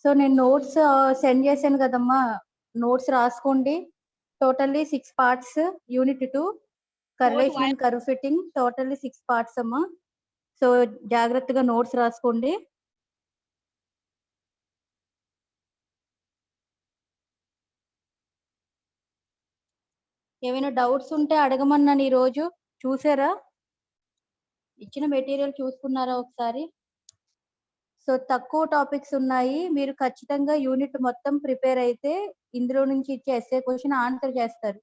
So నేను notes send చేశాను కదమ్మా, నోట్స్ రాసుకోండి. Totally 6 parts, unit 2 correlation and curve fitting, totally 6 parts అమ్మా. సో జాగ్రత్తగా నోట్స్ రాసుకోండి. ఏమైనా డౌట్స్ ఉంటే అడగమన్నాను. ఈరోజు చూసారా, ఇచ్చిన మెటీరియల్ చూసుకున్నారా ఒకసారి? సో తక్కువ టాపిక్స్ ఉన్నాయి. మీరు ఖచ్చితంగా యూనిట్ మొత్తం ప్రిపేర్ అయితే ఇందులో నుంచి ఇచ్చే ఎస్ఏ క్వశ్చన్ ఆన్సర్ చేస్తారు.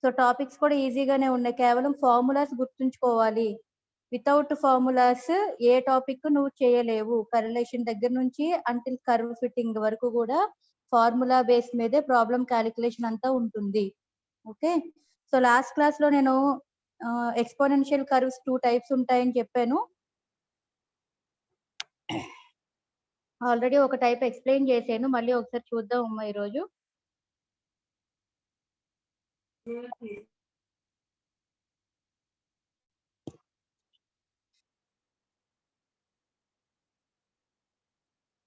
సో టాపిక్స్ కూడా ఈజీగానే ఉన్నాయి. కేవలం ఫార్ములాస్ గుర్తుంచుకోవాలి. వితౌట్ ఫార్ములాస్ ఏ టాపిక్ నువ్వు చేయలేవు. కరెలేషన్ దగ్గర నుంచి అంటిల్ కర్వ్ ఫిట్టింగ్ వరకు కూడా ఫార్ములా బేస్ మీదే ప్రాబ్లం క్యాలిక్యులేషన్ అంతా ఉంటుంది. ఓకే, సో లాస్ట్ క్లాస్ లో నేను ఎక్స్పోనెన్షియల్ కర్వ్స్ 2 టైప్స్ ఉంటాయని చెప్పాను. ఆల్రెడీ ఒక టైప్ ఎక్స్ప్లెయిన్ చేశాను. మళ్ళీ ఒకసారి చూద్దాం అమ్మా ఈరోజు.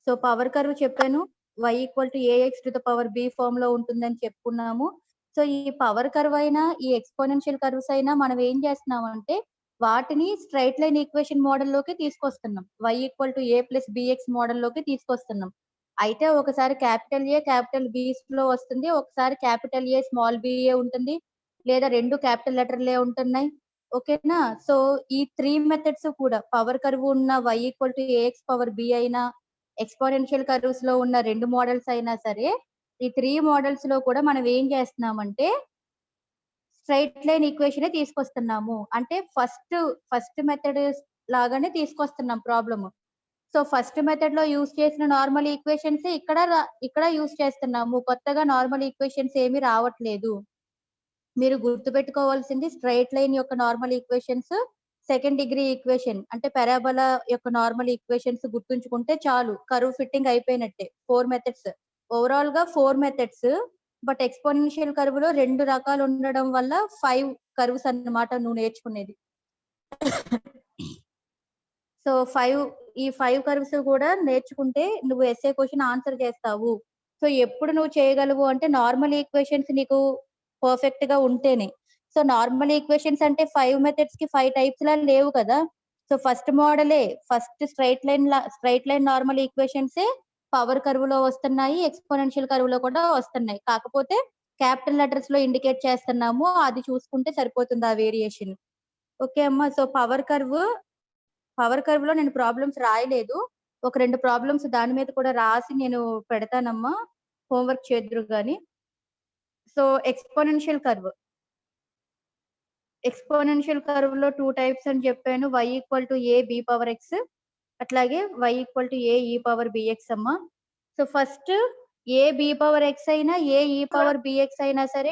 సో పవర్ కర్వ్ చెప్పాను. y = ax to the power b form లో ఉంటుందని చెప్పుకున్నాము. సో ఈ పవర్ కర్వ్ అయినా ఈ ఎక్స్పోనెన్షియల్ కర్వ్స్ అయినా మనం ఏం చేస్తున్నాం అంటే వాటిని స్ట్రైట్ లైన్ ఈక్వేషన్ మోడల్ లోకి తీసుకొస్తున్నాం. y = a + bx మోడల్ లోకి తీసుకొస్తున్నాం. అయితే ఒకసారి క్యాపిటల్ ఏ క్యాపిటల్ బి లో వస్తుంది, ఒకసారి క్యాపిటల్ ఏ స్మాల్ బి ఏ ఉంటుంది, లేదా రెండు క్యాపిటల్ లెటర్లే ఉంటున్నాయి. ఓకేనా? సో ఈ 3 మెథడ్స్ కూడా పవర్ కర్వ్ ఉన్న y = ax పవర్ b అయినా, ఎక్స్పోనెన్షియల్ కర్వ్స్ లో ఉన్న 2 మోడల్స్ అయినా సరే, ఈ 3 మోడల్స్ లో కూడా మనం ఏం చేస్తున్నామంటే స్ట్రైట్ లైన్ ఈక్వేషన్ తీసుకొస్తున్నాము. అంటే ఫస్ట్ మెథడ్ లాగానే తీసుకొస్తున్నాం ప్రాబ్లమ్. సో ఫస్ట్ మెథడ్ లో యూజ్ చేసిన నార్మల్ ఈక్వేషన్స్ ఇక్కడ యూజ్ చేస్తున్నాము. కొత్తగా నార్మల్ ఈక్వేషన్స్ ఏమీ రావట్లేదు. మీరు గుర్తుపెట్టుకోవాల్సింది స్ట్రైట్ లైన్ యొక్క normal equations, second degree equation అంటే పారాబోలా యొక్క నార్మల్ ఈక్వేషన్స్ గుర్తుంచుకుంటే చాలు. కర్వ్ ఫిట్టింగ్ అయిపోయినట్టే. 4 మెథడ్స్, ఓవరాల్ గా 4 మెథడ్స్. బట్ ఎక్స్పోనెన్షియల్ కర్వ్ లో 2 రకాలు ఉండడం వల్ల 5 కర్వ్స్ అన్నమాట నువ్వు నేర్చుకునేది. సో ఈ 5 కర్వ్స్ కూడా నేర్చుకుంటే నువ్వు ఎస్ఏ క్వశ్చన్ ఆన్సర్ చేస్తావు. సో ఎప్పుడు నువ్వు చేయగలవు అంటే నార్మల్ ఈక్వేషన్స్ నీకు పర్ఫెక్ట్ గా ఉంటేనే. సో నార్మల్ ఈక్వేషన్స్ అంటే 5 మెథడ్స్ కి 5 టైప్స్ లా లేవు కదా. సో ఫస్ట్ మోడలే, first straight line normal equations power curve లో వస్తున్నాయి, ఎక్స్పోనెన్షియల్ కర్వ్ లో కూడా వస్తున్నాయి. కాకపోతే క్యాపిటల్ లెటర్స్ లో ఇండికేట్ చేస్తున్నాము, అది చూసుకుంటే సరిపోతుంది ఆ వేరియేషన్. ఓకే అమ్మా. సో పవర్ కర్వ్ లో నేను ప్రాబ్లమ్స్ రాయలేదు. ఒక 2 ప్రాబ్లమ్స్ దాని మీద కూడా రాసి నేను పెడతానమ్మా, హోంవర్క్ చేద్దురు గాని. సో ఎక్స్పోనెన్షియల్ కర్వ్ లో 2 టైప్స్ అని చెప్పాను. y = a b power x, అట్లాగే y = a e power bx అమ్మా. So first a B power x అయినా ఏ ఈ పవర్ బిఎక్స్ అయినా సరే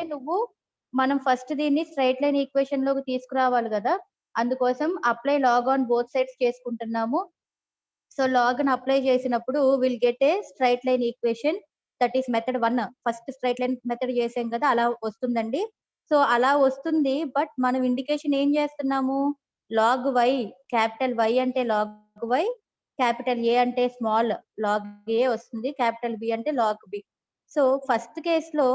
మనం ఫస్ట్ దీన్ని స్ట్రైట్ లైన్ ఈక్వేషన్ లోకి తీసుకురావాలి కదా. అందుకోసం apply log on both sides చేసుకుంటున్నాము. సో లాగ్ ని అప్లై చేసినప్పుడు will get a straight line equation, that is method 1. First straight line method చేసాం కదా, అలా వస్తుందండి. సో అలా వస్తుంది. బట్ మనం ఇండికేషన్ ఏం చేస్తున్నాము, లాగ్ వై, క్యాపిటల్ వై అంటే లాగ్ వై, క్యాపిటల్ ఏ అంటే స్మాల్ లాగ్ ఏ వస్తుంది, క్యాపిటల్ బి అంటే log b. So first case లో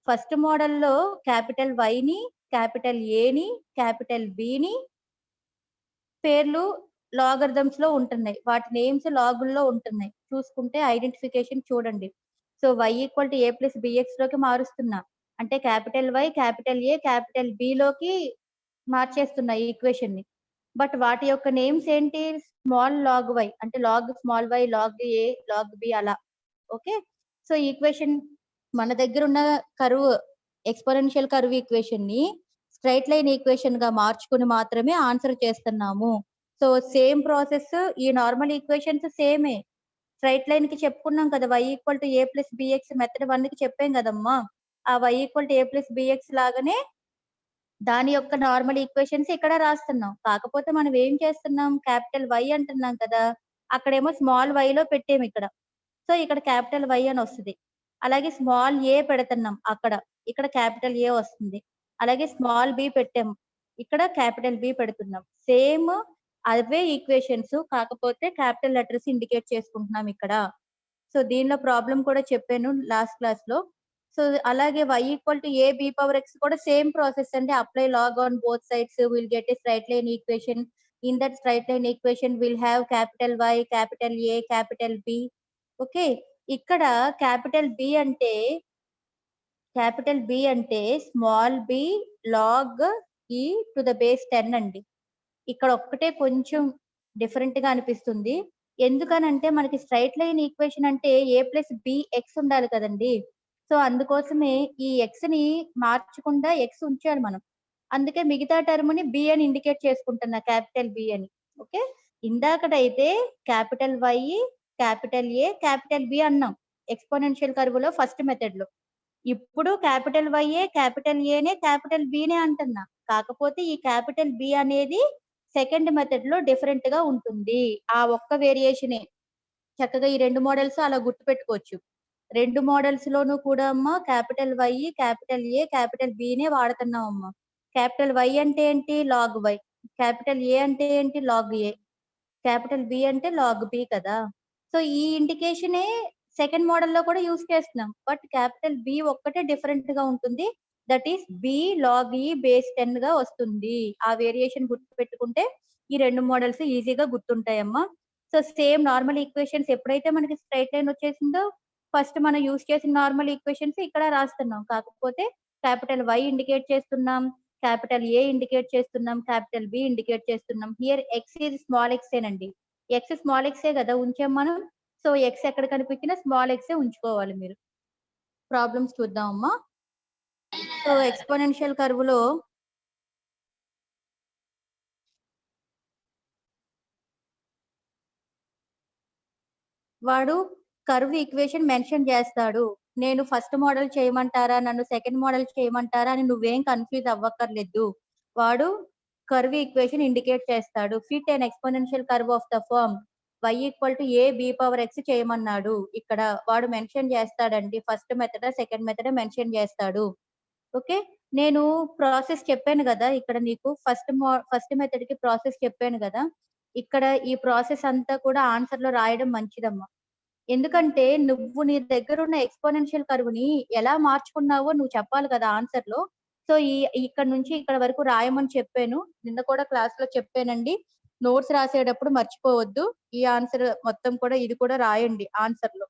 ఫస్ట్ మోడల్లో క్యాపిటల్ వైని, క్యాపిటల్ ఏని, క్యాపిటల్ బిని పేర్లు లాగర్థమ్స్ లో ఉంటున్నాయి, వాటి నేమ్స్ లాగుల్లో ఉంటున్నాయి. చూసుకుంటే ఐడెంటిఫికేషన్ చూడండి. సో y = a + bx లోకి మారుస్తున్నా, అంటే capital Y capital A capital B లోకి మార్చేస్తున్నా ఈ ఈక్వేషన్ ని. బట్ వాటి యొక్క నేమ్స్ ఏంటి, స్మాల్ లాగ్ వై అంటే log small y, log a, log b అలా. ఓకే. సో ఈక్వేషన్ మన దగ్గర ఉన్న కర్వ్, ఎక్స్పోనెన్షియల్ కర్వ్ ఈక్వేషన్ ని స్ట్రైట్ లైన్ ఈక్వేషన్ గా మార్చుకుని మాత్రమే ఆన్సర్ చేస్తున్నాము. సో సేమ్ ప్రాసెస్, ఈ నార్మల్ ఈక్వేషన్స్ సేమే. స్ట్రైట్ లైన్ కి చెప్పుకున్నాం కదా, y = a + bx మెథడ్ 1 కి చెప్పాం కదమ్మా. ఆ y = a + bx లాగానే దాని యొక్క నార్మల్ ఈక్వేషన్స్ ఇక్కడ రాస్తున్నాం. కాకపోతే మనం ఏం చేస్తున్నాం, క్యాపిటల్ వై అంటున్నాం కదా, అక్కడేమో స్మాల్ వై లో పెట్టాము ఇక్కడ. సో ఇక్కడ క్యాపిటల్ వై అని వస్తుంది. అలాగే స్మాల్ ఏ పెడుతున్నాం అక్కడ, ఇక్కడ క్యాపిటల్ ఏ వస్తుంది. అలాగే స్మాల్ బి పెట్టాము, ఇక్కడ క్యాపిటల్ బి పెడుతున్నాం. సేమ్ అవే ఈక్వేషన్స్, కాకపోతే క్యాపిటల్ లెటర్స్ ఇండికేట్ చేసుకుంటున్నాం ఇక్కడ. సో దీనిలో ప్రాబ్లం కూడా చెప్పాను లాస్ట్ క్లాస్ లో. సో అలాగే y equal to A B power x కూడా సేమ్ ప్రాసెస్ అండి. Apply log on both sides, will get a straight line equation. In that straight line equation will have capital Y, capital A, capital B. Okay, ఇక్కడ capital B అంటే small b log e to the base 10 అండి. ఇక్కడ ఒక్కటే కొంచెం different గా అనిపిస్తుంది. ఎందుకనంటే మనకి స్ట్రైట్ లైన్ ఈక్వేషన్ అంటే a ప్లస్ బి ఎక్స్ ఉండాలి కదండి. సో అందుకోసమే ఈ ఎక్స్ ని మార్చకుండా ఎక్స్ ఉంచాలి మనం. అందుకే మిగతా టర్మ్ ని బి అని ఇండికేట్ చేసుకుంటున్నా, క్యాపిటల్ బి అని. ఓకే, ఇందాకటైతే capital Y, capital A, capital B అన్నాం ఎక్స్పోనెన్షియల్ కర్వ్ లో ఫస్ట్ మెథడ్ లో. ఇప్పుడు క్యాపిటల్ వైఏ, క్యాపిటల్ ఏనే, క్యాపిటల్ బినే అంటున్నా. కాకపోతే ఈ క్యాపిటల్ బి అనేది సెకండ్ మెథడ్ లో డిఫరెంట్ గా ఉంటుంది. ఆ ఒక్క వేరియేషనే. చక్కగా ఈ 2 మోడల్స్ అలా గుర్తుపెట్టుకోవచ్చు. 2 మోడల్స్ లోనూ కూడా అమ్మ capital Y, capital A, capital బినే వాడుతున్నాం అమ్మ. క్యాపిటల్ వై అంటే ఏంటి? Log y. క్యాపిటల్ ఏ అంటే ఏంటి? లాగ్ ఏ. క్యాపిటల్ బి అంటే లాగ్ బి కదా. సో ఈ ఇండికేషనే సెకండ్ మోడల్ లో కూడా యూస్ చేస్తున్నాం. బట్ క్యాపిటల్ బి ఒక్కటే డిఫరెంట్ గా ఉంటుంది. దట్ ఈస్ బి లాగ్ ఈ బేస్ 10 గా వస్తుంది. ఆ వేరియేషన్ గుర్తు పెట్టుకుంటే ఈ 2 మోడల్స్ ఈజీగా గుర్తుంటాయమ్మా. సో సేమ్ నార్మల్ ఈక్వేషన్స్ ఎప్పుడైతే మనకి స్ట్రైట్ లైన్ వచ్చేసిందో ఫస్ట్ మనం యూస్ చేసిన నార్మల్ ఈక్వేషన్స్ ఇక్కడ రాస్తున్నాం. కాకపోతే క్యాపిటల్ వై ఇండికేట్ చేస్తున్నాం, క్యాపిటల్ ఏ ఇండికేట్ చేస్తున్నాం, క్యాపిటల్ బి ఇండికేట్ చేస్తున్నాం. Here X is small X ఏనండి. ఎక్స్ స్మాల్ ఎక్సే కదా ఉంచాం మనం. సో ఎక్స్ ఎక్కడ కనిపించినా స్మాల్ ఎక్సే ఉంచుకోవాలి మీరు. ప్రాబ్లమ్స్ చూద్దాం అమ్మా. సో ఎక్స్పోనెన్షియల్ కర్వ్ లో వాడు కర్వ్ ఈక్వేషన్ మెన్షన్ చేస్తాడు. నేను ఫస్ట్ మోడల్ చేయమంటారా, నన్ను సెకండ్ మోడల్ చేయమంటారా అని నువ్వేం కన్ఫ్యూజ్ అవ్వక్కర్లేదు. వాడు కర్వ్ ఈక్వేషన్ ఇండికేట్ చేస్తాడు. Fit and exponential curve of the form y equal to A B power x చేయమన్నాడు. ఇక్కడ వాడు మెన్షన్ చేస్తాడండి. First method second method mention చేస్తాడు. ఓకే, నేను ప్రాసెస్ చెప్పాను కదా ఇక్కడ నీకు. ఫస్ట్ మెథడ్ కి ప్రాసెస్ చెప్పాను కదా. ఇక్కడ ఈ ప్రాసెస్ అంతా కూడా ఆన్సర్ లో రాయడం మంచిదమ్మా. ఎందుకంటే నువ్వు నీ దగ్గర ఉన్న ఎక్స్పోనెన్షియల్ కర్వ్ ని ఎలా మార్చుకున్నావో నువ్వు చెప్పాలి కదా ఆన్సర్ లో. సో ఇక్కడ నుంచి ఇక్కడ వరకు రాయమని చెప్పాను. నిన్న కూడా క్లాస్ లో చెప్పానండి. నోట్స్ రాసేటప్పుడు మర్చిపోవద్దు. ఈ ఆన్సర్ మొత్తం కూడా ఇది కూడా రాయండి ఆన్సర్ లో.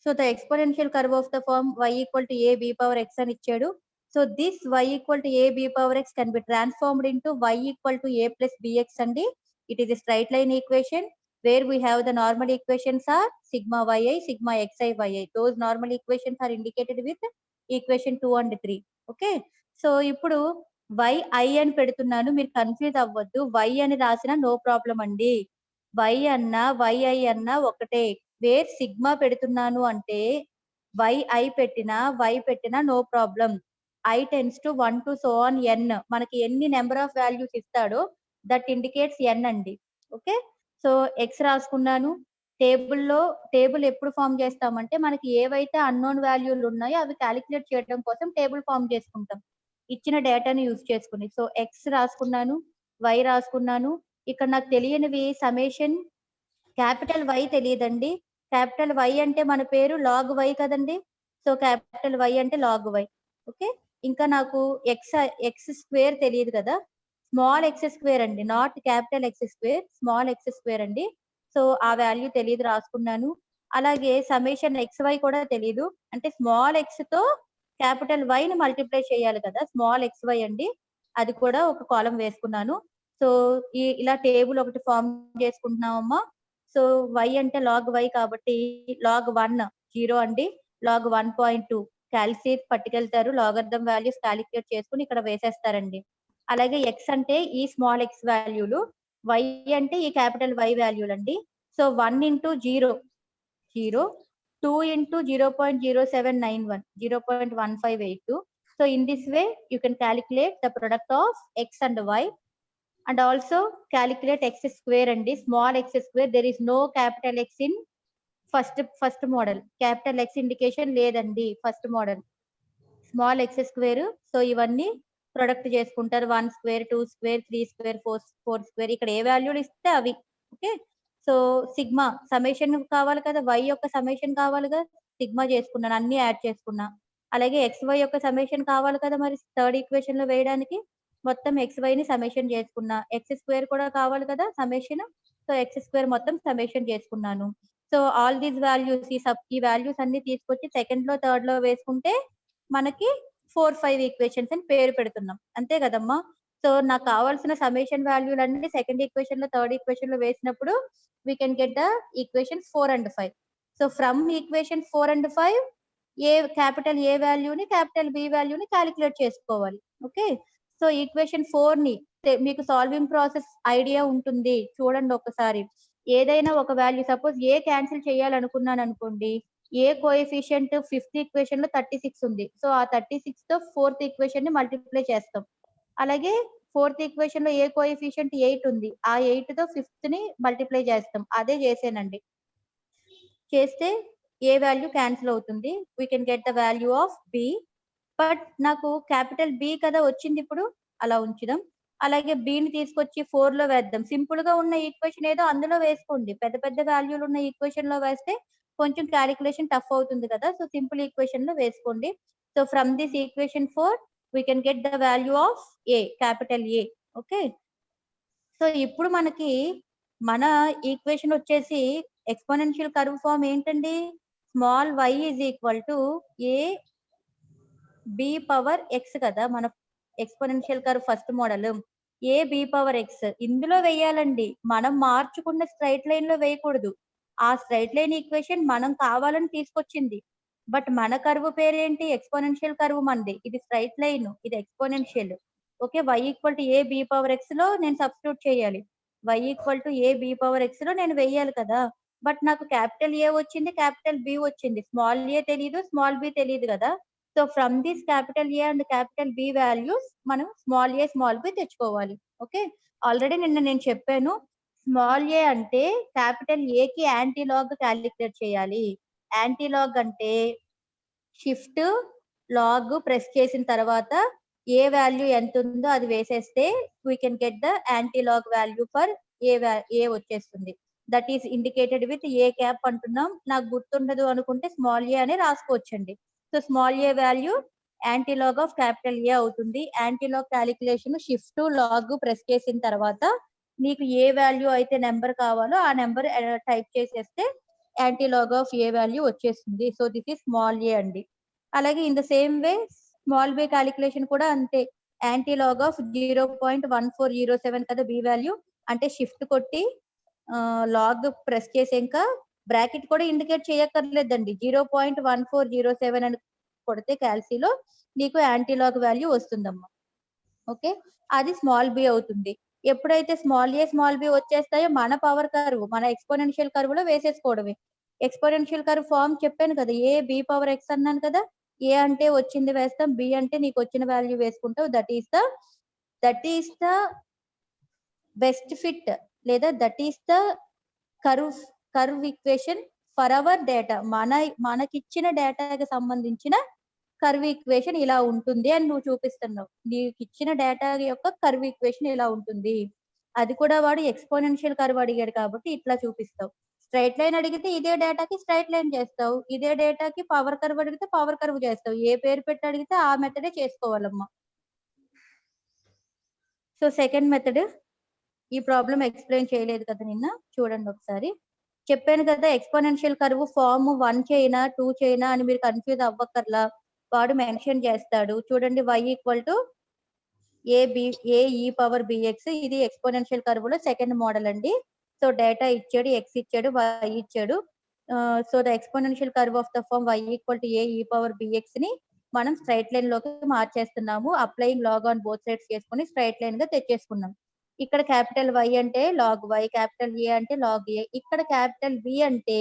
So the exponential curve of the form y equal to A B power X అని ఇచ్చాడు. So this y equal to A B power X can be transformed into y equal to A plus B X అండి. It is a straight line equation where we have the normal equations are sigma yi, sigma xi yi. Those normal equations are indicated with equation 2 and 3. Okay, so ఇప్పుడు yi అని పెడుతున్నాను, మీరు confuse అవ్వద్దు. y అని రాసినా no problem అండి. y అన్నా yi అన్నా ఒకటే. వేర్ సిగ్మా పెడుతున్నాను అంటే yi పెట్టినా no problem. I tends to 1 to so on n. మనకి ఎన్ని నెంబర్ ఆఫ్ వాల్యూస్ ఇస్తాడో దట్ ఇండికేట్స్ n అండి. ఓకే, సో ఎక్స్ రాసుకున్నాను. టేబుల్ ఎప్పుడు ఫామ్ చేస్తామంటే మనకి ఏవైతే అన్నోన్ వాల్యూలు ఉన్నాయో అవి క్యాలిక్యులేట్ చేయడం కోసం టేబుల్ ఫామ్ చేసుకుంటాం ఇచ్చిన డేటాని యూజ్ చేసుకుని. సో ఎక్స్ రాసుకున్నాను, వై రాసుకున్నాను. ఇక్కడ నాకు తెలియనివి సమేషన్. క్యాపిటల్ వై తెలియదండి. క్యాపిటల్ వై అంటే మన పేరు లాగ్ వై కదండి. సో క్యాపిటల్ వై అంటే లాగ్ వై. ఓకే, ఇంకా నాకు ఎక్స్ స్క్వేర్ తెలియదు కదా. స్మాల్ ఎక్స్ స్క్వేర్ అండి, not capital X square, small X square అండి. సో ఆ వాల్యూ తెలియదు రాసుకున్నాను. అలాగే సమేషన్ ఎక్స్ వై కూడా తెలియదు. అంటే స్మాల్ ఎక్స్ తో క్యాపిటల్ వై ని మల్టిప్లై చేయాలి కదా, స్మాల్ ఎక్స్ వై అండి. అది కూడా ఒక కాలం వేసుకున్నాను. సో ఇలా టేబుల్ ఒకటి ఫామ్ చేసుకుంటున్నామమ్మా. సో వై అంటే లాగ్ వై కాబట్టి లాగ్ 1 0 అండి. లాగ్ 1.2 క్యాల్సియేట్ పట్టుకెళ్తారు. లాగర్థం వాల్యూస్ క్యాలిక్యులేట్ చేసుకుని ఇక్కడ వేసేస్తారండి. అలాగే ఎక్స్ అంటే ఈ స్మాల్ ఎక్స్ వాల్యూలు, వై అంటే ఈ క్యాపిటల్ వై వాల్యూలు అండి. So 1 into 0 0, 2 into 0.0791 0.1582. So in this way you can calculate the product of x and y and also calculate x square and small x square. There is no capital X in first model. Capital X indication ledandi first model. Small x square. So ఇవన్నీ product చేసుకుంటారు. 1 square, 2 square, 3 square, 4 square ఇక్కడ ఏ వాల్యూలు ఇస్తే అవి. Okay. So sigma summation కావాలి కదా! y యొక్క summation కావాలిగా. Sigma చేసుకున్నాను. అన్ని యాడ్ చేసుకున్నా. అలాగే xy యొక్క సమ్మేషన్ కావాలి కదా! మరి థర్డ్ ఈక్వేషన్ లో వేయడానికి. మొత్తం xyని సమ్మేషన్ చేసుకున్నా. x స్క్వేర్ కూడా కావాలి కదా! సమ్మేషన్. సో x స్క్వేర్ మొత్తం సమ్మేషన్ చేసుకున్నాను. సో ఆల్ దీస్ వాల్యూస్ ఈ వాల్యూస్ అన్ని తీసుకొచ్చి సెకండ్ లో, థర్డ్ లో వేసుకుంటే మనకి 4, 5 ఈక్వేషన్స్ అని పేరు పెడుతున్నాం. అంతే కదమ్మా! సో నాకు కావాల్సిన సమ్మేషన్ వాల్యూలన్నీ సెకండ్ ఈక్వేషన్ లో, థర్డ్ ఈక్వేషన్ లో వేసినప్పుడు we can get the equation 4 and 5. So from equation 4 and 5 capital A వాల్యూని capital B వాల్యూని క్యాలిక్యులేట్ చేసుకోవాలి. ఓకే. సో ఈక్వేషన్ 4 ని మీకు సాల్వింగ్ ప్రాసెస్ ఐడియా ఉంటుంది. చూడండి ఒకసారి. ఏదైనా ఒక వాల్యూ సపోజ్ ఏ క్యాన్సిల్ చేయాలనుకున్నాను అనుకోండి. ఏ కోఎఫిషియంట్ ఫిఫ్త్ ఈక్వేషన్ లో 36 ఉంది. సో ఆ 36 తో ఫోర్త్ ఈక్వేషన్ ని మల్టిప్లై చేస్తాం. అలాగే ఫోర్త్ ఈక్వేషన్ లో ఏ కోఎఫిషియంట్ 8 ఉంది. ఆ 8 తో ఫిఫ్త్ ని మల్టిప్లై చేస్తాం. అదే చేసానండి. చేస్తే ఏ వాల్యూ క్యాన్సిల్ అవుతుంది. We can get the value of b. But నాకు క్యాపిటల్ బి కదా వచ్చింది ఇప్పుడు. అలా ఉంచుదాం. అలాగే బిని తీసుకొచ్చి 4 లో వేద్దాం. సింపుల్ గా ఉన్న ఈక్వేషన్ ఏదో అందులో వేసుకోండి. పెద్ద పెద్ద వాల్యూలు ఉన్న ఈక్వేషన్ లో వేస్తే కొంచెం క్యాలిక్యులేషన్ టఫ్ అవుతుంది కదా! సో సింపుల్ ఈక్వేషన్ లో వేసుకోండి. So from this equation 4 we can get the value of A, capital A. Okay. So ఇప్పుడు మనకి మన ఈక్వేషన్ వచ్చేసి ఎక్స్పోనెన్షియల్ కర్వ్ ఫార్మ్ ఏంటండి? Small y is equal to a b power x కదా! మన exponential curve first model. a b power x ఇందులో వేయాలండి. మనం మార్చుకున్న స్ట్రెయిట్ లైన్ లో వేయకూడదు. ఆ స్ట్రెయిట్ లైన్ ఈక్వేషన్ మనం కావాలని తీసుకొచ్చింది. బట్ మన కర్వ్ పేరేంటి? ఎక్స్పోనెన్షియల్ కర్వ్ మనది. ఇది స్ట్రెయిట్ లైన్. ఇది exponential. Okay. y equal to a b power x లో నేను సబ్స్టిట్యూట్ చేయాలి. y equal to a b power x లో నేను వేయాలి కదా! బట్ నాకు క్యాపిటల్ A వచ్చింది, క్యాపిటల్ B వచ్చింది. స్మాల్ a తెలీదు, స్మాల్ b తెలీదు కదా! So from this capital A and capital B values మనం స్మాల్ a, స్మాల్ b తెచ్చుకోవాలి. ఓకే. ఆల్రెడీ నిన్న నేను చెప్పాను. స్మాల్ a అంటే క్యాపిటల్ A కి యాంటీ లాగ్ క్యాలిక్యులేట్ చేయాలి. యాంటీ లాగ్ అంటే షిఫ్ట్ లాగ్ ప్రెస్ చేసిన తర్వాత ఏ వాల్యూ ఎంత ఉందో అది వేసేస్తే we can get the anti log value for A వచ్చేస్తుంది. That is indicated with A cap అంటున్నాం. నాకు గుర్తుండదు అనుకుంటే స్మాల్ ఏ అని రాసుకోవచ్చండి. So small A value anti log of capital A అవుతుంది. Anti log calculation shift log press చేసిన తర్వాత నీకు ఏ వాల్యూ అయితే నెంబర్ కావాలో ఆ నెంబర్ టైప్ చేసేస్తే anti log of a value వచ్చేస్తుంది. So this is small a అండి. అలాగే in the same way small b calculation కూడా అంతే. యాంటీ లాగ్ ఆఫ్ 0.1407 కదా బి వాల్యూ. అంటే షిఫ్ట్ కొట్టి లాగ్ ప్రెస్ చేసాక బ్రాకెట్ కూడా ఇండికేట్ చేయక్కర్లేదండి. 0.1407 అని కొడితే క్యాల్సీలో నీకు యాంటీ లాగ్ వాల్యూ వస్తుందమ్మా. ఓకే. అది స్మాల్ బి అవుతుంది. ఎప్పుడైతే స్మాల్ ఏ, స్మాల్ బి వచ్చేస్తాయో మన పవర్ కర్వ్, మన ఎక్స్పోనెన్షియల్ కర్వ్ లో వేసేసుకోవడమే. ఎక్స్పోనెన్షియల్ కర్వ్ ఫార్మ్ చెప్పాను కదా! ఏ బి పవర్ ఎక్స్ అన్నాను కదా! ఏ అంటే వచ్చింది వేస్తాం, బి అంటే నీకు వచ్చిన వాల్యూ వేసుకుంటావు. That is the best fit లేదా that is the curve equation for our data. మనకిచ్చిన డేటాకి సంబంధించిన కర్వ్ ఈక్వేషన్ ఇలా ఉంటుంది అని నువ్వు చూపిస్తున్నావు. నీకు ఇచ్చిన డేటా యొక్క కర్వ్ ఈక్వేషన్ ఇలా ఉంటుంది. అది కూడా వాడు ఎక్స్పోనెన్షియల్ కర్వ్ అడిగాడు కాబట్టి ఇట్లా చూపిస్తావు. స్ట్రైట్ లైన్ అడిగితే ఇదే డేటాకి స్ట్రైట్ లైన్ చేస్తావు. ఇదే డేటాకి పవర్ కర్వ్ అడిగితే పవర్ కర్వ్ చేస్తావు. ఏ పేరు పెట్టి అడిగితే ఆ మెథడే చేసుకోవాలమ్మా. సో సెకండ్ మెథడ్ ఈ ప్రాబ్లం ఎక్స్ప్లెయిన్ చేయలేదు కదా నిన్న. చూడండి ఒకసారి. చెప్పాను కదా ఎక్స్పోనెన్షియల్ కర్వ్ ఫార్మ్ 1 చైనా 2 చైనా అని మీరు కన్ఫ్యూజ్ అవ్వక్కర్లా. వాడు మెన్షన్ చేస్తాడు. చూడండి y equal to A e power B X. ఇది ఎక్స్పోనెన్షియల్ కర్వ్ లో సెకండ్ మోడల్ అండి. సో డేటా ఇచ్చాడు, ఎక్స్ ఇచ్చాడు, y ఇచ్చాడు. So the exponential curve of the form y equal to A e power B X ని మనం స్ట్రైట్ లైన్ లోకి మార్చేస్తున్నాము. Applying log on both sides చేసుకుని స్ట్రైట్ లైన్ గా తెచ్చేసుకున్నాం. ఇక్కడ క్యాపిటల్ Y అంటే లాగ్ Y, క్యాపిటల్ A అంటే లాగ్ A. ఇక్కడ క్యాపిటల్ B అంటే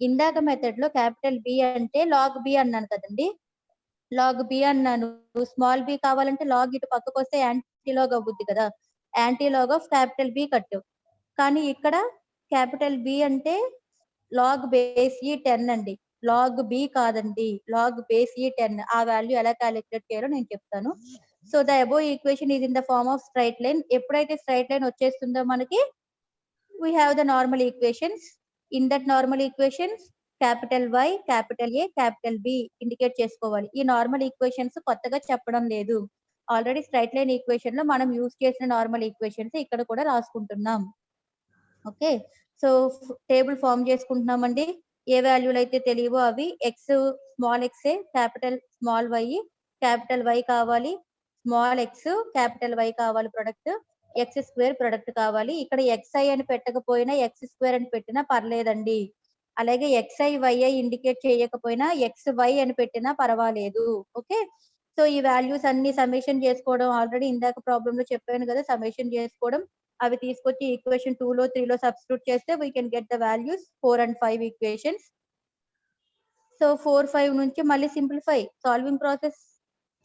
ఇందాక మెథడ్ లో క్యాపిటల్ B అంటే లాగ్ B అన్నాను కదండి. లాగ్ B అన్నాను. స్మాల్ b కావాలంటే లాగ్ ఇటు పక్కకు వస్తే యాంటీ లాగ్ అవుద్ది కదా! Anti log of capital B కట్టు. కానీ ఇక్కడ క్యాపిటల్ B అంటే లాగ్ బేస్ ఈ 10 అండి. లాగ్ B కాదండి. లాగ్ బేస్ ఈ 10. ఆ వాల్యూ ఎలా క్యాలిక్యులేట్ చేయాలో నేను చెప్తాను. So the above equation is in the form of straight line. ఎప్పుడైతే స్ట్రైట్ లైన్ వచ్చేస్తుందో మనకి we have the normal equations. In that normal equations, capital Y, capital A, capital B indicate చేసుకోవాలి. ఈ normal equations కొత్తగా చెప్పడం లేదు. Already straight line equation లో మనం యూజ్ చేసిన నార్మల్ ఈక్వేషన్స్ ఇక్కడ కూడా రాసుకుంటున్నాం. ఓకే, సో టేబుల్ ఫామ్ చేసుకుంటున్నామండి. ఏ వాల్యూలు అయితే తెలియవో అవి X small X capital small Y, capital Y కావాలి, స్మాల్ ఎక్స్ క్యాపిటల్ వై కావాలి, ప్రొడక్ట్ ఎక్స్ స్క్వేర్ ప్రొడక్ట్ కావాలి. ఇక్కడ ఎక్స్ఐ అని పెట్టకపోయినా ఎక్స్ స్క్వేర్ అని పెట్టినా పర్లేదండి. అలాగే ఎక్స్ఐ వైఐ ఇండికేట్ చేయకపోయినా ఎక్స్ వై అని పెట్టినా పర్వాలేదు. ఓకే, సో ఈ వాల్యూస్ అన్ని సమ్మేషన్ చేసుకోవడం, ఆల్రెడీ ఇందాక ప్రాబ్లమ్ లో చెప్పాను కదా, సమ్మేషన్ చేసుకోవడం, అవి తీసుకొచ్చి ఈక్వేషన్ 2 లో 3 లో సబ్స్టిట్యూట్ చేస్తే we can get the values 4 and 5 equations. So 4, 5 నుంచి మళ్ళీ సింప్లిఫై సాల్వింగ్ ప్రాసెస్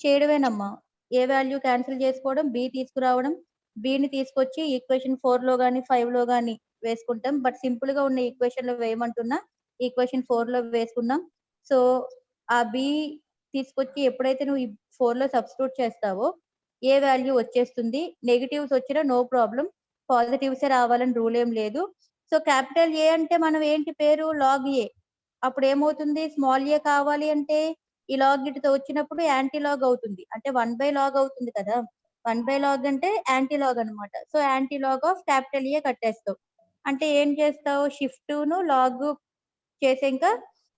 చేయడమేనమ్మా. ఏ వాల్యూ క్యాన్సిల్ చేసుకోవడం, బి తీసుకురావడం, బిని తీసుకొచ్చి ఈక్వేషన్ 4 లో గానీ 5 లో గానీ వేసుకుంటాం. బట్ సింపుల్ గా ఉన్న ఈక్వేషన్ లో వేయమంటున్నా, ఈక్వేషన్ 4 లో వేసుకున్నాం. సో ఆ బి తీసుకొచ్చి ఎప్పుడైతే నువ్వు 4 లో సబ్స్టిట్యూట్ చేస్తావో ఏ వాల్యూ వచ్చేస్తుంది. నెగిటివ్స్ వచ్చినా నో ప్రాబ్లం, పాజిటివ్స్ రావాలని రూల్ ఏం లేదు. సో క్యాపిటల్ ఏ అంటే మనం ఏంటి పేరు లాగ్ ఏ. అప్పుడు ఏమవుతుంది, స్మాల్ ఏ కావాలి అంటే ఈ లాగ్ ఇటుతో వచ్చినప్పుడు యాంటీ లాగ్ అవుతుంది, అంటే 1/log అవుతుంది కదా. 1/log అంటే యాంటీ లాగ్ అనమాట. So anti log of capital A కట్టేస్తావు. అంటే ఏం చేస్తావు, షిఫ్ట్ ను లాగ్ చేసే ఇంకా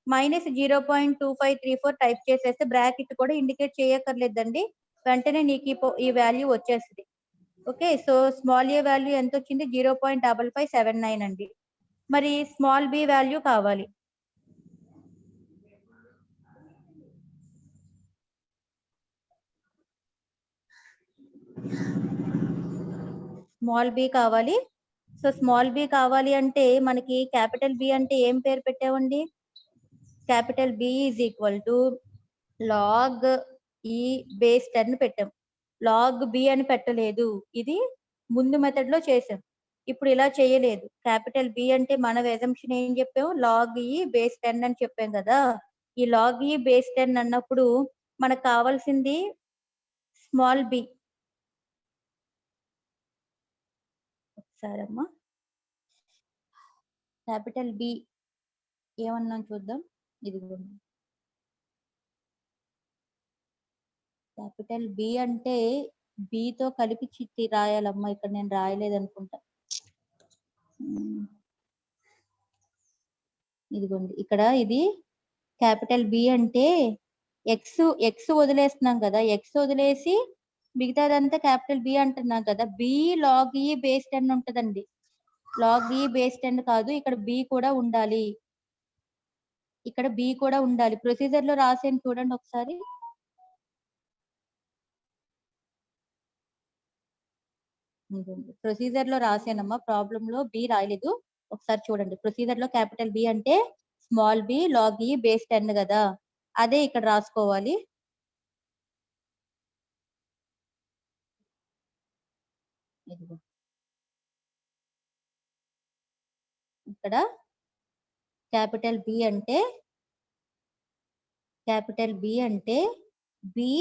-0.2534 టైప్ చేసేస్తే బ్రాకెట్ కూడా ఇండికేట్ చేయక్కర్లేదండి, వెంటనే నీకు ఈ వాల్యూ వచ్చేస్తుంది. ఓకే, సో స్మాల్ ఏ వాల్యూ ఎంత వచ్చింది, 0.5579 అండి. మరి స్మాల్ బి వాల్యూ కావాలి. స్మాల్ బి కావాలి. సో స్మాల్ బి కావాలి అంటే మనకి క్యాపిటల్ బి అంటే ఏం పేరు పెట్టామండి, capital B is equal to log ఈ బేస్ 10 పెట్టాం. లాగ్ బి అని పెట్టలేదు, ఇది ముందు మెథడ్ లో చేసాం. ఇప్పుడు ఇలా చేయలేదు. క్యాపిటల్ బి అంటే మన ఎజంప్షన్ ఏం చెప్పాము, లాగ్ ఈ బేస్ 10 అని చెప్పాం కదా. ఈ లాగ్ ఈ బేస్ 10 అన్నప్పుడు మనకు కావాల్సింది స్మాల్ బి. ఒకసారమ్మా క్యాపిటల్ బి ఏమన్నాం చూద్దాం. ఇదిగోండి, క్యాపిటల్ బి అంటే బితో కలిపి చిట్టి రాయాలమ్మా. ఇక్కడ నేను రాయలేదు అనుకుంటా. ఇదిగోండి, ఇక్కడ ఇది క్యాపిటల్ బి అంటే ఎక్స్ వదిలేస్తున్నాం కదా, ఎక్స్ వదిలేసి మిగతాదంతా క్యాపిటల్ బి అంటున్నాం కదా. బి లాగ్ ఈ బేస్ 10 ఉంటదండి. లాగ్ ఈ బేస్ 10 కాదు, ఇక్కడ బి కూడా ఉండాలి, ఇక్కడ బి కూడా ఉండాలి. ప్రొసీజర్ లో రాసేది చూడండి ఒకసారి. ప్రొసీజర్ లో రాసానమ్మా, ప్రాబ్లం లో బి రాయలేదు, ఒకసారి చూడండి. ప్రొసీజర్ లో క్యాపిటల్ బి అంటే స్మాల్ బి లాగ్ ఈ బేస్ 10 కదా, అదే ఇక్కడ రాసుకోవాలి. ఇక్కడ క్యాపిటల్ బి అంటే బి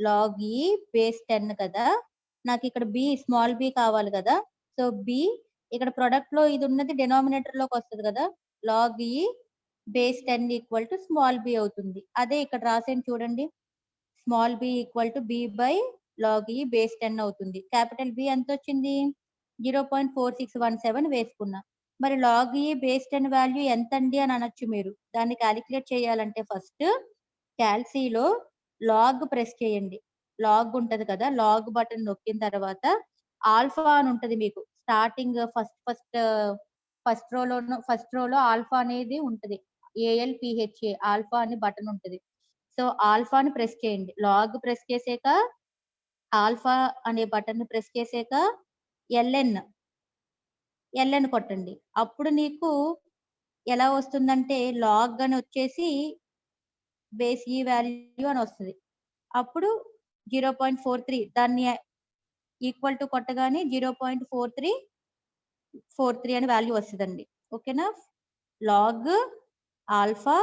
లాగ్ ఈ బేస్ 10 కదా. నాకు ఇక్కడ బి స్మాల్ బి కావాలి కదా. సో బి ఇక్కడ ప్రొడక్ట్ లో ఇది ఉన్నది డినామినేటర్ లోకి వస్తుంది కదా, లాగ్ ఈ base 10 equal to small b అవుతుంది. అదే ఇక్కడ రాసేది చూడండి, small b equal to b by log ఈ బేస్ 10 అవుతుంది. క్యాపిటల్ బి ఎంత వచ్చింది, 0.4617 వేసుకున్నా. మరి లాగ్ ఈ బేస్ 10 వాల్యూ ఎంత అండి అని అనొచ్చు మీరు. దాన్ని క్యాలిక్యులేట్ చేయాలంటే ఫస్ట్ క్యాల్సీలో లాగ్ ప్రెస్ చేయండి. లాగ్ ఉంటది కదా, లాగ్ బటన్ నొక్కిన తర్వాత ఆల్ఫా అని ఉంటది మీకు స్టార్టింగ్ ఫస్ట్ రోలో ఆల్ఫా అనేది ఉంటది, ALPHA ఆల్ఫా అని బటన్ ఉంటది. సో ఆల్ఫాని ప్రెస్ చేయండి. లాగ్ ప్రెస్ చేసాక ఆల్ఫా అనే బటన్ ప్రెస్ చేసాక ఎల్ఎన్ కొట్టండి. అప్పుడు నీకు ఎలా వస్తుందంటే లాగ్ అని వచ్చేసి బేస్ ఈ వాల్యూ అని వస్తుంది. అప్పుడు 0.43 దాన్ని ఈక్వల్ టు కొట్టగానే 0.4343 అని వాల్యూ వస్తుందండి. ఓకేనా, లాగ్ ఆల్ఫా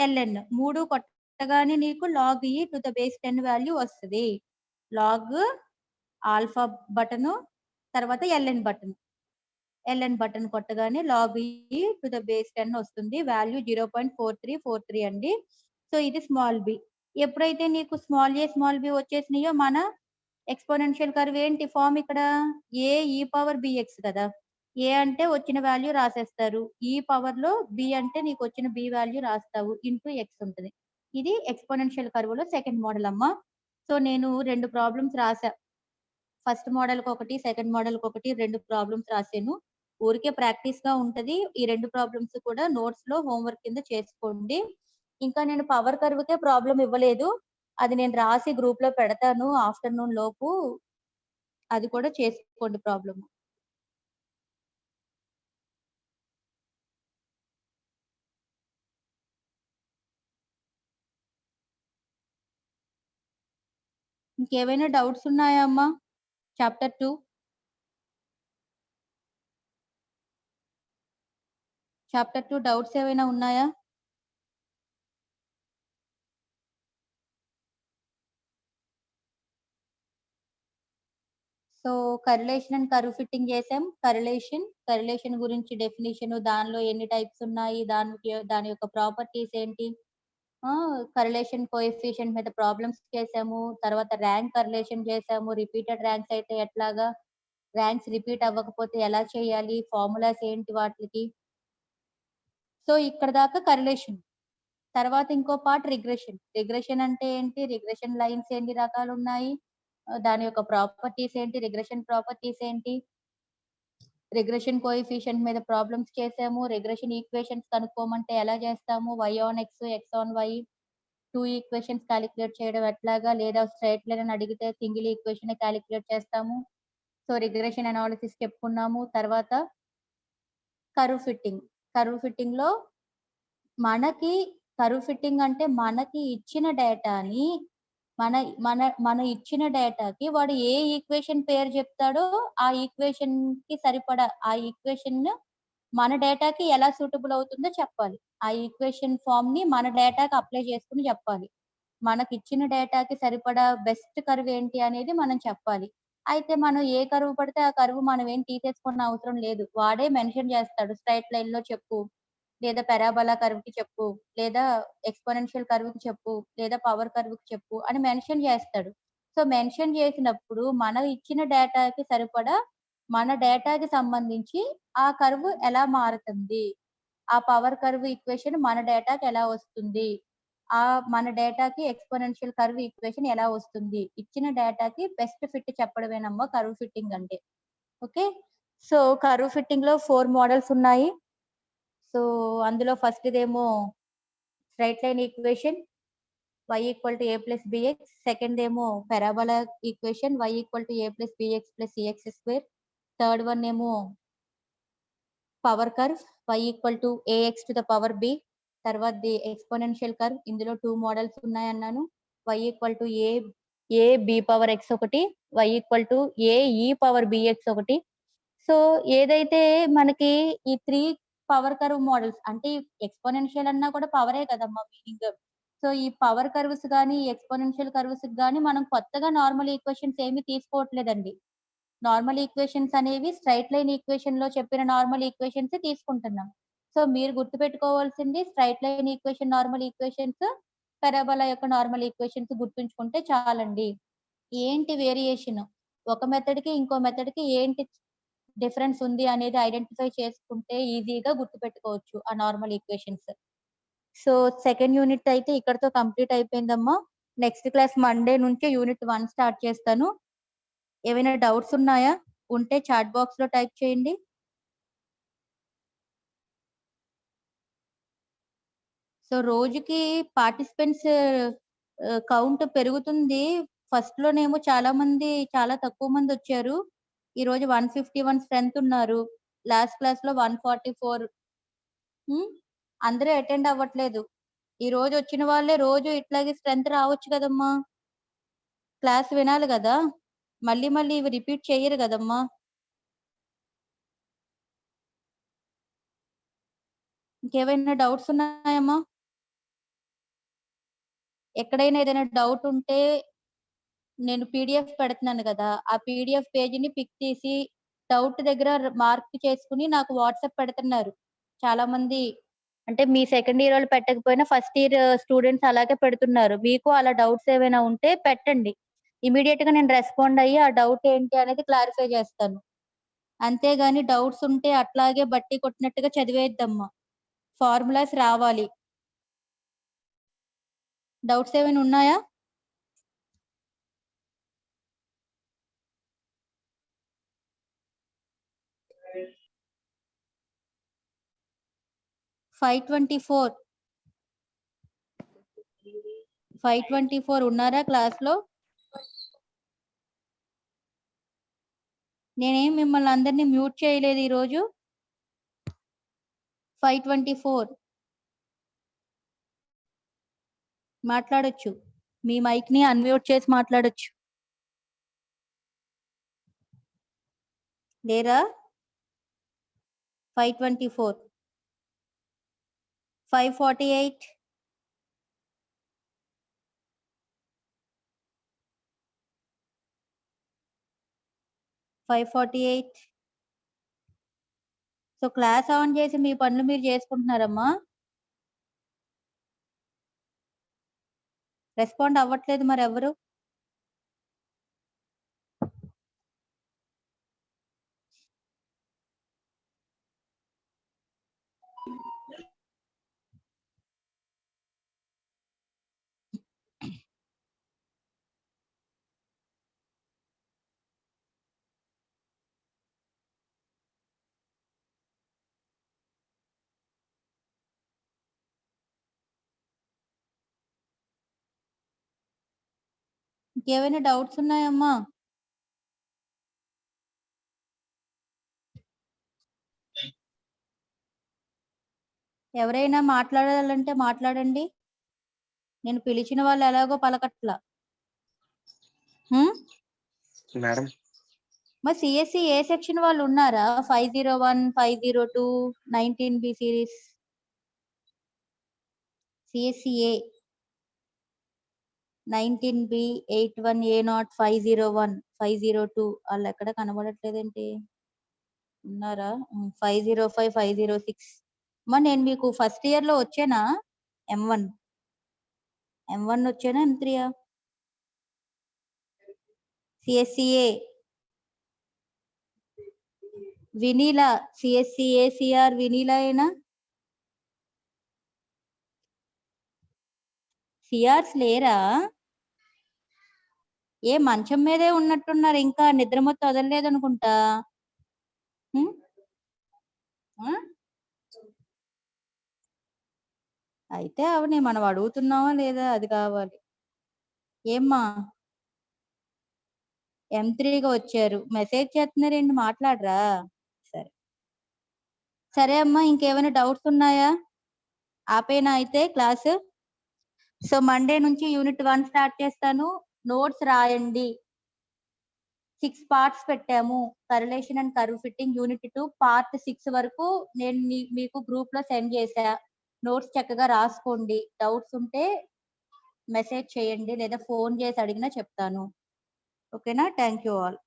ఎల్ఎన్ 3 కొట్టగానే నీకు లాగ్ ఈ టు ద బేస్ 10 వాల్యూ వస్తుంది. లాగ్ ఆల్ఫా బటన్ తర్వాత ఎల్ఎన్ బటన్ కొట్టగానే లాగ్ ఈ టు ద బేస్ 10 వస్తుంది. వాల్యూ 0.4343 అండి. సో ఇది స్మాల్ బి. ఎప్పుడైతే నీకు స్మాల్ ఏ స్మాల్ బి వచ్చేసినాయో మన ఎక్స్పోనెన్షియల్ కర్వ్ ఏంటి ఫామ్ ఇక్కడ ఏ ఈ పవర్ బిఎక్స్ కదా. ఏ అంటే వచ్చిన వాల్యూ రాసేస్తారు. ఈ పవర్ లో బి అంటే నీకు వచ్చిన బి వాల్యూ రాస్తావు ఇంటూ ఎక్స్ ఉంటుంది. ఇది ఎక్స్పోనెన్షియల్ కర్వ్ లో సెకండ్ మోడల్ అమ్మా. సో నేను 2 ప్రాబ్లమ్స్ రాసా. ఫస్ట్ మోడల్ కి ఒకటి, సెకండ్ మోడల్ కి ఒకటి 2 ప్రాబ్లమ్స్ రాసాను. ఊరికే ప్రాక్టీస్ గా ఉంటది. ఈ 2 ప్రాబ్లమ్స్ కూడా నోట్స్ లో హోంవర్క్ కింద చేసుకోండి. ఇంకా నేను పవర్ కర్వ్ కే ప్రాబ్లం ఇవ్వలేదు. అది నేను రాసి గ్రూప్ లో పెడతాను ఆఫ్టర్నూన్ లోపు. అది కూడా చేసుకోండి ప్రాబ్లమ్. ఇంకేమైనా డౌట్స్ ఉన్నాయా అమ్మా? చాప్టర్ 2 డౌట్స్ ఏమైనా ఉన్నాయా? సో కరిలేషన్ అండ్ కర్వ్ ఫిట్టింగ్ చేసాం. కరిలేషన్ గురించి డెఫినిషన్, దానిలో ఎన్ని టైప్స్ ఉన్నాయి, దాని యొక్క ప్రాపర్టీస్ ఏంటి, కరిలేషన్ కోఎఫిషియంట్ మీద ప్రాబ్లమ్స్ చేసాము. తర్వాత ర్యాంక్ కరిలేషన్ చేసాము. రిపీటెడ్ ర్యాంక్స్ అయితే ఎట్లాగా, ర్యాంక్స్ రిపీట్ అవ్వకపోతే ఎలా చేయాలి, ఫార్ములాస్ ఏంటి వాటికి. సో ఇక్కడ దాకా కరిలేషన్. తర్వాత ఇంకో పార్ట్ రిగ్రెషన్ అంటే ఏంటి, రిగ్రెషన్ లైన్స్ ఎన్ని రకాలు ఉన్నాయి, దాని యొక్క ప్రాపర్టీస్ ఏంటి, రిగ్రెషన్ ప్రాపర్టీస్ ఏంటి, రిగ్రెషన్ కోఎఫిషియంట్ మీద ప్రాబ్లమ్స్ చేసాము. రిగ్రెషన్ ఈక్వేషన్స్ కనుక్కోమంటే ఎలా చేస్తాము, y on x on y 2 equations calculate చేయడం ఎట్లాగా, లేదా స్ట్రైట్ లైన్ అని అడిగితే సింగిల్ ఈక్వేషన్ క్యాలిక్యులేట్ చేస్తాము. సో రిగ్రెషన్ అనాలిసిస్ చెప్పుకున్నాము. తర్వాత కర్వ్ ఫిట్టింగ్ లో మనకి కర్వ్ ఫిట్టింగ్ అంటే మనకి ఇచ్చిన డేటాని మన మన మన ఇచ్చిన డేటాకి వాడు ఏ ఈక్వేషన్ పేరు చెప్తాడో ఆ ఈక్వేషన్ కి సరిపడా ఆ ఈక్వేషన్ మన డేటాకి ఎలా సూటబుల్ అవుతుందో చెప్పాలి. ఆ ఈక్వేషన్ ఫామ్ ని మన డేటాకి అప్లై చేసుకుని చెప్పాలి. మనకి ఇచ్చిన డేటాకి సరిపడా బెస్ట్ కర్వ్ ఏంటి అనేది మనం చెప్పాలి. అయితే మనం ఏ కర్వ్ పడితే ఆ కర్వ్ మనం ఏం తీసేసుకున్న అవసరం లేదు. వాడే మెన్షన్ చేస్తాడు. స్ట్రెయిట్ లైన్ లో చెప్పు, లేదా పారాబోలా కర్వ్ కి చెప్పు, లేదా ఎక్స్పోనెన్షియల్ కర్వ్ కి చెప్పు, లేదా పవర్ కర్వ్ కి చెప్పు అని మెన్షన్ చేస్తాడు. సో మెన్షన్ చేసినప్పుడు మనం ఇచ్చిన డేటాకి సరిపడా మన డేటాకి సంబంధించి ఆ కర్వ్ ఎలా మారుతుంది, ఆ పవర్ కర్వ్ ఈక్వేషన్ మన డేటాకి ఎలా వస్తుంది, ఆ మన డేటాకి ఎక్స్పోనెన్షియల్ కర్వ్ ఈక్వేషన్ ఎలా వస్తుంది, ఇచ్చిన డేటాకి బెస్ట్ ఫిట్ చెప్పడమేనమ్మా కర్వ్ ఫిట్టింగ్ అంటే. ఓకే. సో కర్వ్ ఫిట్టింగ్ లో 4 మోడల్స్ ఉన్నాయి. సో అందులో ఫస్ట్ ఇదేమో straight line equation y equal to a plus B X. Second ఏమో parabola equation y equal to a plus B X plus C X square. Third one ఏమో power curve y equal to ax to the power b. తర్వాత the exponential curve, ఇందులో 2 models ఉన్నాయన్నాను. y equal to a b power x ఒకటి, y equal to a e power bx ఒకటి. So ఏదైతే మనకి ఈ 3 power curve models అంటే exponential అన్నా కూడా పవరే కదమ్మా మీనింగ్. సో ఈ పవర్ కర్వ్స్ గానీ ఎక్స్పోనెన్షియల్ కర్వ్స్ గానీ మనం కొత్తగా నార్మల్ ఈక్వేషన్స్ ఏమి తీసుకోవట్లేదండి. నార్మల్ ఈక్వేషన్స్ అనేవి స్ట్రైట్ లైన్ ఈక్వేషన్ లో చెప్పిన నార్మల్ ఈక్వేషన్స్ తీసుకుంటున్నాం. సో మీరు గుర్తుపెట్టుకోవాల్సింది straight line equation normal equations, parabola యొక్క నార్మల్ ఈక్వేషన్స్ గుర్తుంచుకుంటే చాలండి. ఏంటి వేరియేషన్, ఒక మెథడ్ కి ఇంకో మెథడ్ కి ఏంటి డిఫరెన్స్ ఉంది అనేది ఐడెంటిఫై చేసుకుంటే ఈజీగా గుర్తుపెట్టుకోవచ్చు ఆ normal equations. So second unit అయితే ఇక్కడతో కంప్లీట్ అయిపోయిందమ్మా. నెక్స్ట్ క్లాస్ మండే నుంచి యూనిట్ 1 స్టార్ట్ చేస్తాను. ఏమైనా డౌట్స్ ఉన్నాయా? ఉంటే చాట్ బాక్స్ లో టైప్ చేయండి. సో రోజుకి పార్టిసిపెంట్స్ కౌంట్ పెరుగుతుంది. ఫస్ట్ లోనేమో చాలా తక్కువ మంది వచ్చారు. ఈ రోజు 151 స్ట్రెంత్ ఉన్నారు. లాస్ట్ క్లాస్ లో 144. అందరూ అటెండ్ అవ్వట్లేదు. ఈ రోజు వచ్చిన వాళ్ళే రోజు ఇట్లాగే స్ట్రెంత్ రావచ్చు కదమ్మా. క్లాస్ వినాలి కదా, మళ్ళీ మళ్ళీ ఇవి రిపీట్ చెయ్యరు కదమ్మా. ఇంకేమైనా డౌట్స్ ఉన్నాయమ్మా? ఎక్కడైనా ఏదైనా డౌట్ ఉంటే నేను పీడిఎఫ్ పెడుతున్నాను కదా, ఆ పీడిఎఫ్ పేజీని పిక్ తీసి డౌట్ దగ్గర మార్క్ చేసుకుని నాకు వాట్సాప్ పెడుతున్నారు చాలా మంది. అంటే మీ సెకండ్ ఇయర్ వాళ్ళు పెట్టకపోయినా ఫస్ట్ ఇయర్ స్టూడెంట్స్ అలాగే పెడుతున్నారు. మీకు అలా డౌట్స్ ఏమైనా ఉంటే పెట్టండి. ఇమీడియట్ గా నేను రెస్పాండ్ అయ్యి ఆ డౌట్ ఏంటి అనేది క్లారిఫై చేస్తాను. అంతేగాని డౌట్స్ ఉంటే అట్లాగే బట్టి కొట్టినట్టుగా చదివేద్దమ్మా. ఫార్ములాస్ రావాలి. డౌట్స్ ఏమైనా ఉన్నాయా? ఫైవ్ 524 ఉన్నారా క్లాస్ లో? నేనేం మిమ్మల్ని అందరినీ మ్యూట్ చేయలేదు ఈరోజు. 524 మాట్లాడొచ్చు. మీ మైక్ ని అన్మ్యూట్ చేసి మాట్లాడొచ్చు. లేరా? 524 548 548. సో క్లాస్ ఆన్ చేసి మీ పనులు మీరు చేసుకుంటున్నారమ్మా. రెస్పాండ్ అవ్వట్లేదు మరి ఎవరు? ఇంకేమైనా డౌట్స్ ఉన్నాయమ్మా? ఎవరైనా మాట్లాడాలంటే మాట్లాడండి. నేను పిలిచిన వాళ్ళు ఎలాగో పలకట్లా. మేడం మరి సిఎస్సి ఏ సెక్షన్ వాళ్ళు ఉన్నారా? 501, 502, 19B సిరీస్. సిఎస్సి ఏ 19B, 81A0, 501, 502 వాళ్ళు ఎక్కడ కనబడట్లేదేంటి? ఉన్నారా? 505, 506. మరి నేను మీకు ఫస్ట్ ఇయర్ లో వచ్చానా? M1 వచ్చానా? M3? సిఎస్సిఏ వినీలా, సిఎస్సిఏ సిఆర్ వినీలా అయినా? సిఆర్స్ లేరా? ఏ మంచం మీదే ఉన్నట్టున్నారు, ఇంకా నిద్ర మొత్తం వదలలేదు అనుకుంటా. అయితే అవని మనం అడుగుతున్నావా లేదా అది కావాలి. ఏమ్మా M3గా వచ్చారు, మెసేజ్ చేస్తున్నారేంటి, మాట్లాడరా? సరే సరే అమ్మా, ఇంకేమైనా డౌట్స్ ఉన్నాయా? ఆపేనా అయితే క్లాస్? సో మండే నుంచి యూనిట్ 1 స్టార్ట్ చేస్తాను. నోట్స్ రాయండి. 6 పార్ట్స్ పెట్టాము. Correlation and curve fitting unit 2 part 6 వరకు నేను మీకు గ్రూప్ లో సెండ్ చేశా. నోట్స్ చక్కగా రాసుకోండి. డౌట్స్ ఉంటే మెసేజ్ చేయండి లేదా ఫోన్ చేసి అడిగినా చెప్తాను. ఓకేనా? Thank you all.